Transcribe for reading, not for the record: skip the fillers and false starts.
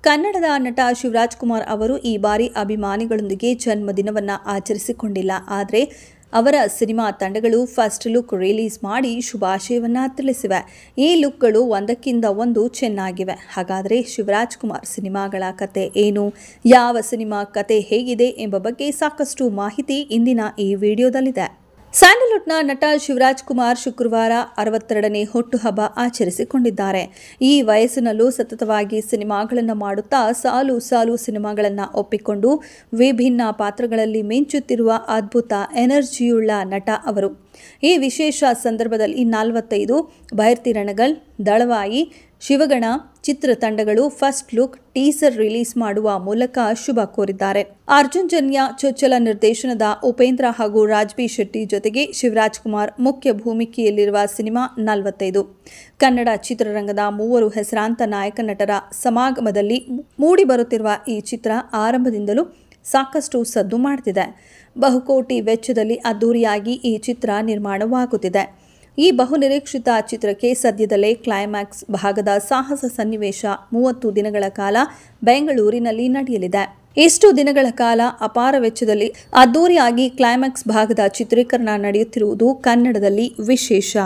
ಕನ್ನಡದ ನಟ ಶಿವರಾಜ್ ಕುಮಾರ್ ಅವರು ಈ ಬಾರಿ ಅಭಿಮಾನಿಗಳೊಂದಿಗೆ ಜನ್ಮದಿನವನ್ನು ಆಚರಿಸಿಕೊಂಡಿಲ್ಲ. ಆದರೆ ಅವರ ಸಿನಿಮಾ ತಂಡಗಳು ಫಸ್ಟ್ ಲುಕ್ ರಿಲೀಸ್ ಮಾಡಿ ಶುಭಾಶಯವನ್ನ ತಿಳಿಸಿವೆ. ಈ ಲುಕ್ಗಳು ಒಂದಕ್ಕಿಂತ ಒಂದು ಚೆನ್ನಾಗಿವೆ. ಹಾಗಾದರೆ ಶಿವರಾಜ್ ಕುಮಾರ್ ಸಿನಿಮಾಗಳ ಕತೆ ಏನು, ಯಾವ ಸಿನಿಮಾ ಕತೆ ಹೇಗಿದೆ ಎಂಬ ಬಗ್ಗೆ ಸಾಕಷ್ಟು ಮಾಹಿತಿ ಇಂದಿನ ಈ ವಿಡಿಯೋದಲ್ಲಿದೆ. ಸ್ಯಾಂಡಲ್ವುಡ್ನ ನಟ ಶಿವರಾಜ್ ಕುಮಾರ್ ಶುಕ್ರವಾರ 62ನೇ ಹುಟ್ಟುಹಬ್ಬ ಆಚರಿಸಿಕೊಂಡಿದ್ದಾರೆ. ಈ ವಯಸ್ಸಿನಲ್ಲೂ ಸತತವಾಗಿ ಸಿನಿಮಾಗಳನ್ನು ಮಾಡುತ್ತಾ ಸಾಲು ಸಿನಿಮಾಗಳನ್ನು ಒಪ್ಪಿಕೊಂಡು ವಿಭಿನ್ನ ಪಾತ್ರಗಳಲ್ಲಿ ಮಿಂಚುತ್ತಿರುವ ಅದ್ಭುತ ಎನರ್ಜಿಯುಳ್ಳ ನಟ ಅವರು. ಈ ವಿಶೇಷ ಸಂದರ್ಭದಲ್ಲಿ 45 ಬೈರ್ತಿ ರಣಗಲ್, ದಳವಾಯಿ, ಶಿವಗಣ ಚಿತ್ರತಂಡಗಳು ಫಸ್ಟ್ ಲುಕ್ ಟೀಸರ್ ರಿಲೀಸ್ ಮಾಡುವ ಮೂಲಕ ಶುಭ ಕೋರಿದ್ದಾರೆ. ಅರ್ಜುನ್ ಜನ್ಯ ಚೊಚ್ಚಲ ನಿರ್ದೇಶನದ ಉಪೇಂದ್ರ ಹಾಗೂ ರಾಜ್ಬಿ ಶೆಟ್ಟಿ ಜೊತೆಗೆ ಶಿವರಾಜ್ ಕುಮಾರ್ ಮುಖ್ಯ ಭೂಮಿಕೆಯಲ್ಲಿರುವ ಸಿನಿಮಾ 45. ಕನ್ನಡ ಚಿತ್ರರಂಗದ 3 ಹೆಸರಾಂತ ನಾಯಕ ನಟರ ಸಮಾಗಮದಲ್ಲಿ ಮೂಡಿಬರುತ್ತಿರುವ ಈ ಚಿತ್ರ ಆರಂಭದಿಂದಲೂ ಸಾಕಷ್ಟು ಸದ್ದು ಮಾಡುತ್ತಿದೆ. ಬಹುಕೋಟಿ ವೆಚ್ಚದಲ್ಲಿ ಅದ್ದೂರಿಯಾಗಿ ಈ ಚಿತ್ರ ನಿರ್ಮಾಣವಾಗುತ್ತಿದೆ. ಈ ಬಹುನಿರೀಕ್ಷಿತ ಚಿತ್ರಕ್ಕೆ ಸದ್ಯದಲ್ಲೇ ಕ್ಲೈಮ್ಯಾಕ್ಸ್ ಭಾಗದ ಸಾಹಸ ಸನ್ನಿವೇಶ 30 ದಿನಗಳ ಕಾಲ ಬೆಂಗಳೂರಿನಲ್ಲಿ ನಡೆಯಲಿದೆ. ಇಷ್ಟು ದಿನಗಳ ಕಾಲ ಅಪಾರ ವೆಚ್ಚದಲ್ಲಿ ಅದ್ದೂರಿಯಾಗಿ ಕ್ಲೈಮ್ಯಾಕ್ಸ್ ಭಾಗದ ಚಿತ್ರೀಕರಣ ನಡೆಯುತ್ತಿರುವುದು ಕನ್ನಡದಲ್ಲಿ ವಿಶೇಷ.